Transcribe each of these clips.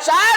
4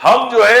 ہم جو ہے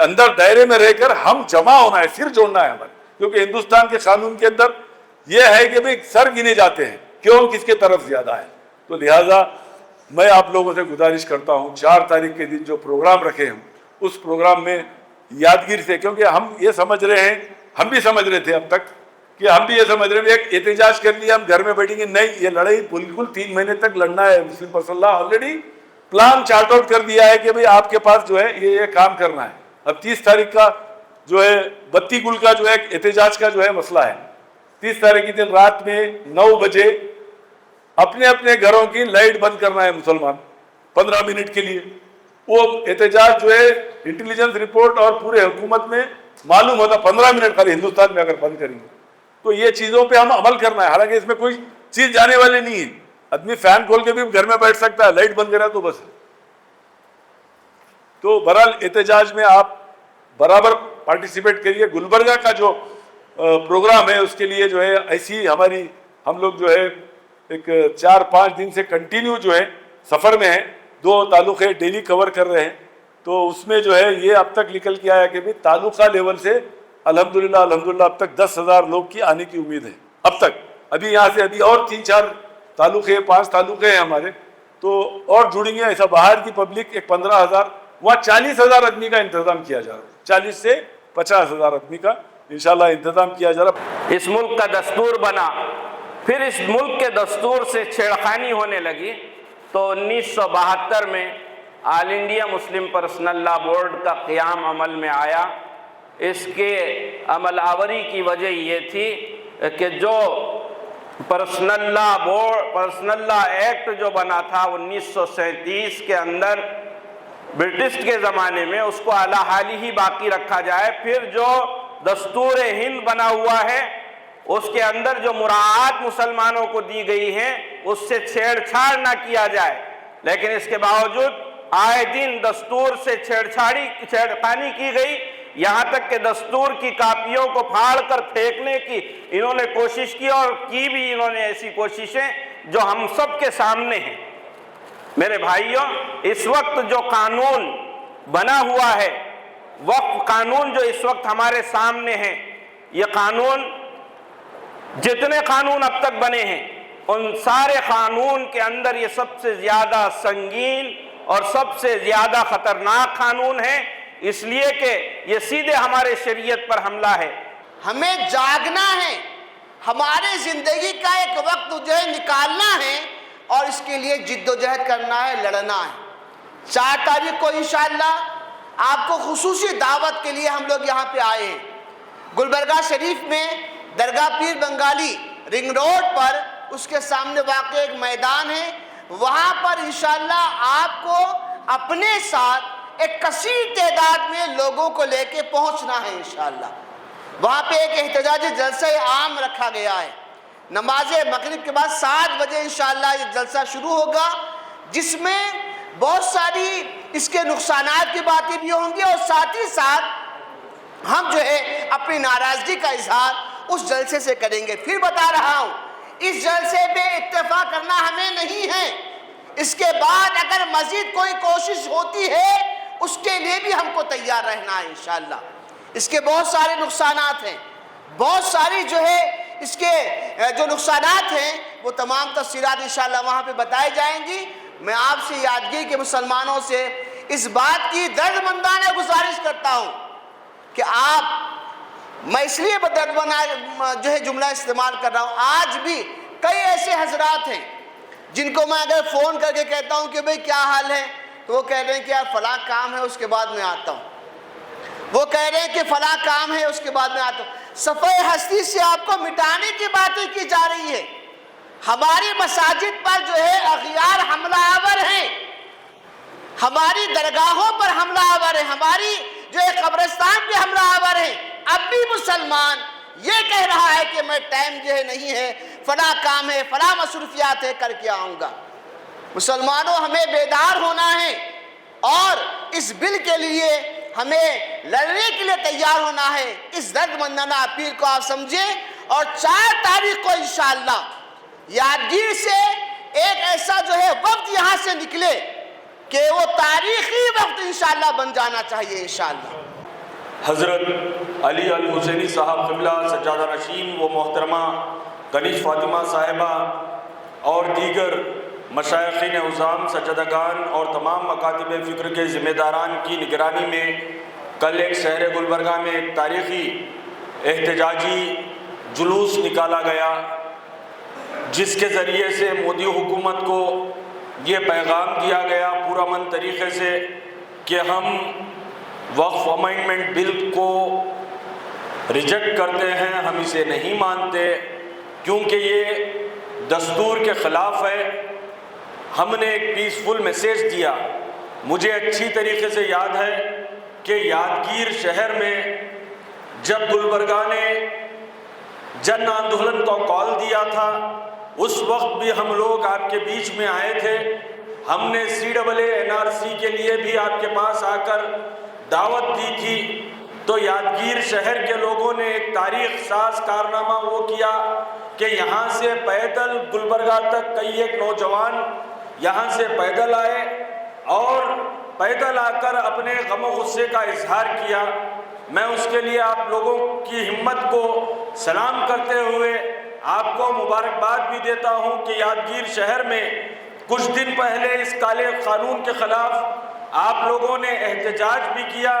اندر دائرے میں رہ کر ہم جمع ہونا ہے, سر جوڑنا ہے ہمارے, کیونکہ ہندوستان کے قانون کے اندر یہ ہے کہ بھئی سر گنے جاتے ہیں کیوں کس کے طرف زیادہ ہے. تو لہٰذا میں آپ لوگوں سے گزارش کرتا ہوں 4 تاریخ کے دن جو پروگرام رکھے ہم اس پروگرام میں یادگیر سے, کیونکہ ہم یہ سمجھ رہے ہیں, ہم بھی سمجھ رہے تھے اب تک کہ ہم بھی یہ سمجھ رہے ہیں ایک احتجاج کر لیا ہم گھر میں بیٹھیں گے, نہیں, یہ لڑائی بالکل 3 مہینے تک لڑنا ہے. مسلم پرسنل لا آلریڈی پلان چارٹ آؤٹ کر دیا ہے کہ بھئی آپ کے پاس جو ہے یہ کام کرنا ہے. اب 30 تاریخ کا جو ہے بتی گل کا جو ہے احتجاج کا جو ہے مسئلہ ہے, 30 تاریخ کی دن رات میں 9 بجے اپنے اپنے گھروں کی لائٹ بند کرنا ہے مسلمان 15 منٹ کے لیے. وہ احتجاج جو ہے انٹیلیجنس رپورٹ اور پورے حکومت میں معلوم ہوتا 15 منٹ خالی ہندوستان میں اگر بند کریں گے تو یہ چیزوں پہ ہم عمل کرنا ہے. حالانکہ اس میں کوئی چیز جانے والی نہیں ہے, آدمی فین کھول کے بھی گھر میں بیٹھ سکتا ہے, لائٹ بند کرا تو بس. تو بہرحال احتجاج میں آپ برابر پارٹیسپیٹ کریے. گلبرگہ کا جو پروگرام ہے اس کے لیے جو ہے ایسی ہماری ہم لوگ جو ہے ایک 4-5 دن سے کنٹینیو جو ہے سفر میں ہیں, 2 تعلقے ڈیلی کور کر رہے ہیں. تو اس میں جو ہے یہ اب تک نکل کے آیا کہ بھی تعلقہ لیول سے الحمدللہ اب تک 10,000 لوگ کی آنے کی امید ہے. اب تک ابھی یہاں سے ابھی اور 3-4 تعلقے 5 تعلقے ہیں ہمارے, تو اور جڑیں گے. ایسا باہر کی پبلک ایک 15,000, وہاں 40,000 آدمی کا انتظام کیا جا رہا ہے, 40 سے 50,000 آدمی کا انشاءاللہ انتظام کیا جا رہا. اس ملک کا دستور بنا, پھر اس ملک کے دستور سے چھیڑخانی ہونے لگی, تو 1972 میں آل انڈیا مسلم پرسنل لا بورڈ کا قیام عمل میں آیا. اس کے عمل آوری کی وجہ یہ تھی کہ جو پرسنل لا ایکٹ جو بنا تھا 1937 کے اندر برٹش کے زمانے میں, اس کو اعلیٰ حالی ہی باقی رکھا جائے. پھر جو دستور ہند بنا ہوا ہے اس کے اندر جو مراعات مسلمانوں کو دی گئی ہیں اس سے چھیڑ چھاڑ نہ کیا جائے. لیکن اس کے باوجود آئے دن دستور سے چھیڑخانی کی گئی, یہاں تک کہ دستور کی کاپیوں کو پھاڑ کر پھینکنے کی انہوں نے کوشش کی, اور کی بھی انہوں نے ایسی کوششیں جو ہم سب کے سامنے ہیں. میرے بھائیوں, اس وقت جو قانون بنا ہوا ہے, وقف قانون جو اس وقت ہمارے سامنے ہے, یہ قانون جتنے قانون اب تک بنے ہیں ان سارے قانون کے اندر یہ سب سے زیادہ سنگین اور سب سے زیادہ خطرناک قانون ہے, اس لیے کہ یہ سیدھے ہمارے شریعت پر حملہ ہے. ہمیں جاگنا ہے, ہمارے زندگی کا ایک وقت جو ہے نکالنا ہے, اور اس کے لیے جد و جہد کرنا ہے, لڑنا ہے. 4 تاریخ کو انشاءاللہ آپ کو خصوصی دعوت کے لیے ہم لوگ یہاں پہ آئے ہیں. گلبرگہ شریف میں درگاہ پیر بنگالی رنگ روڈ پر اس کے سامنے واقع ایک میدان ہے, وہاں پر انشاءاللہ آپ کو اپنے ساتھ ایک کثیر تعداد میں لوگوں کو لے کے پہنچنا ہے انشاءاللہ. وہاں پہ ایک احتجاجی جلسہ عام رکھا گیا ہے. نماز مغرب کے بعد 7 بجے انشاءاللہ یہ جلسہ شروع ہوگا, جس میں بہت ساری اس کے نقصانات کی باتیں بھی ہوں گی, اور ساتھ ہی ساتھ ہم جو ہے اپنی ناراضگی کا اظہار اس جلسے سے کریں گے. پھر بتا رہا ہوں, اس جلسے پہ اتفاق کرنا ہمیں نہیں ہے. اس کے بعد اگر مزید کوئی کوشش ہوتی ہے اس کے لیے بھی ہم کو تیار رہنا ہے انشاءاللہ. اس کے بہت سارے نقصانات ہیں, بہت ساری جو ہے اس کے جو نقصانات ہیں وہ تمام تفصیلات انشاءاللہ وہاں پہ بتائی جائیں گی. میں آپ سے یادگیری کے مسلمانوں سے اس بات کی درد مندانہ گزارش کرتا ہوں کہ آپ, میں اس لیے درد مندانہ جو ہے جملہ استعمال کر رہا ہوں, آج بھی کئی ایسے حضرات ہیں جن کو میں اگر فون کر کے کہتا ہوں کہ بھئی کیا حال ہے, تو وہ کہہ رہے ہیں کہ یار فلاں کام ہے اس کے بعد میں آتا ہوں, وہ کہہ رہے ہیں کہ فلاں کام ہے اس کے بعد میں آتا ہوں. صفحہ ہستی سے آپ کو مٹانے کی باتیں کی جا رہی ہے. ہماری مساجد پر جو ہے اغیار حملہ آور ہیں, ہماری درگاہوں پر حملہ آور ہیں, ہماری جو ہے قبرستان پہ حملہ آور ہیں. اب بھی مسلمان یہ کہہ رہا ہے کہ میں ٹائم جو ہے نہیں ہے, فلاں کام ہے, فلاں مصروفیات ہے, کر کے آؤں گا. مسلمانوں, ہمیں بیدار ہونا ہے, اور اس بل کے لیے ہمیں لڑنے کے لیے تیار ہونا ہے. اس درد مندانہ اپیل کو آپ سمجھیں, اور 4 تاریخ کو انشاءاللہ یادگیر سے ایک ایسا جو ہے وقت یہاں سے نکلے کہ وہ تاریخی وقت انشاءاللہ بن جانا چاہیے انشاءاللہ۔ حضرت علی الحسینی صاحب قبلہ سجادہ نشین و محترمہ کنیز فاطمہ صاحبہ اور دیگر مشائخین عظام، سجدگان اور تمام مکاتب فکر کے ذمہ داران کی نگرانی میں کل ایک شہر گلبرگہ میں ایک تاریخی احتجاجی جلوس نکالا گیا، جس کے ذریعے سے مودی حکومت کو یہ پیغام دیا گیا پرامن طریقے سے کہ ہم وقف امینڈمنٹ بل کو ریجیکٹ کرتے ہیں، ہم اسے نہیں مانتے کیونکہ یہ دستور کے خلاف ہے۔ ہم نے ایک پیسفل میسیج دیا۔ مجھے اچھی طریقے سے یاد ہے کہ یادگیر شہر میں جب گلبرگہ نے جن آندولن کو کال دیا تھا، اس وقت بھی ہم لوگ آپ کے بیچ میں آئے تھے۔ ہم نے CAA کے لیے بھی آپ کے پاس آ کر دعوت دی تھی، تو یادگیر شہر کے لوگوں نے ایک تاریخ ساز کارنامہ وہ کیا کہ یہاں سے پیدل گلبرگہ تک کئی ایک نوجوان یہاں سے پیدل آئے اور پیدل آ کر اپنے غم و غصے کا اظہار کیا۔ میں اس کے لیے آپ لوگوں کی ہمت کو سلام کرتے ہوئے آپ کو مبارکباد بھی دیتا ہوں کہ یادگیر شہر میں کچھ دن پہلے اس کالے قانون کے خلاف آپ لوگوں نے احتجاج بھی کیا،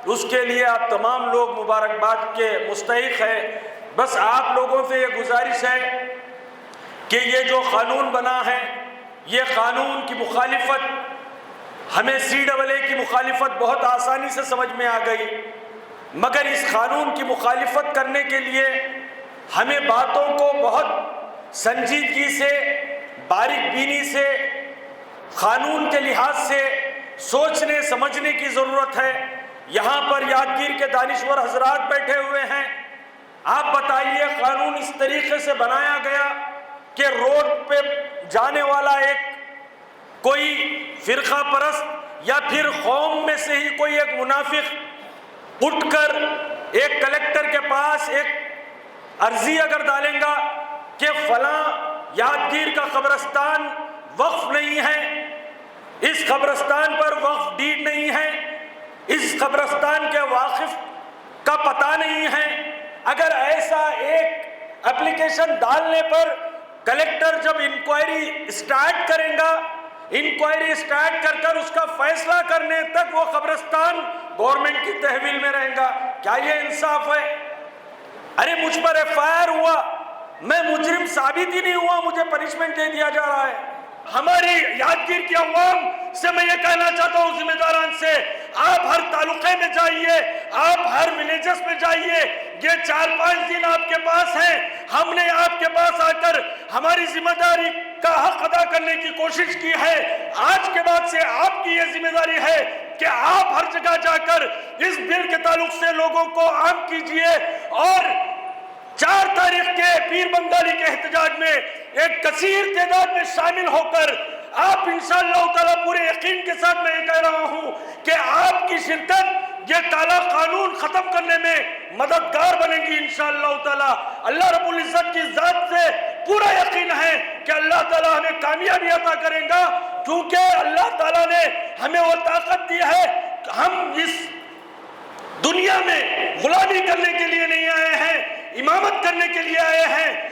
اس کے لیے آپ تمام لوگ مبارکباد کے مستحق ہیں۔ بس آپ لوگوں سے یہ گزارش ہے کہ یہ جو قانون بنا ہے، یہ قانون کی مخالفت ہمیں CAA کی مخالفت بہت آسانی سے سمجھ میں آ گئی، مگر اس قانون کی مخالفت کرنے کے لیے ہمیں باتوں کو بہت سنجیدگی سے، باریک بینی سے، قانون کے لحاظ سے سوچنے سمجھنے کی ضرورت ہے۔ یہاں پر یادگیر کے دانشور حضرات بیٹھے ہوئے ہیں، آپ بتائیے قانون اس طریقے سے بنایا گیا کہ روڈ پہ جانے والا ایک کوئی فرقہ پرست یا پھر قوم میں سے ہی کوئی ایک منافق اٹھ کر ایک کلیکٹر کے پاس ایک عرضی اگر ڈالیں گا کہ فلاں یادگیر کا قبرستان وقف نہیں ہے، اس قبرستان پر وقف ڈیڈ نہیں ہے، اس قبرستان کے واقف کا پتہ نہیں ہے، اگر ایسا ایک اپلیکیشن ڈالنے پر کلیکٹر جب انکوائری سٹارٹ کریں گا، انکوائری سٹارٹ کر کر اس کا فیصلہ کرنے تک وہ قبرستان گورنمنٹ کی تحویل میں رہے گا، کیا یہ انصاف ہے؟ ارے مجھ پر FIR ہوا، میں مجرم ثابت ہی نہیں ہوا، مجھے پنشمنٹ دے دیا جا رہا ہے۔ ہماری یادگیر کی عوام سے میں یہ کہنا چاہتا ہوں ذمہ داران سے، آپ ہر تعلقے میں جائیے، آپ ہر ولیجز میں جائیے، یہ 4-5 دن آپ کے پاس ہیں، ہم نے آپ کے پاس آ کر ہماری ذمہ داری کا حق ادا کرنے کی کوشش کی ہے۔ آج کے بعد سے آپ کی یہ ذمہ داری ہے کہ آپ ہر جگہ جا کر اس بل کے تعلق سے لوگوں کو عام کیجئے، اور 4 تاریخ کے پیر بنگالی کے احتجاج میں ایک کثیر تعداد میں شامل ہو کر آپ انشاءاللہ تعالیٰ پورے یقین کے ساتھ میں یہ کہہ رہا ہوں کہ آپ کی شرکت یہ کالا قانون ختم کرنے میں مددگار بنے گی انشاءاللہ تعالیٰ۔ اللہ رب العزت کی ذات سے پورا یقین ہے کہ اللہ تعالیٰ ہمیں کامیابی عطا کرے گا، کیونکہ اللہ تعالیٰ نے ہمیں وہ طاقت دی ہے کہ ہم اس دنیا میں غلامی کرنے کے لیے نہیں آئے ہیں، امامت کرنے کے لیے آئے ہیں۔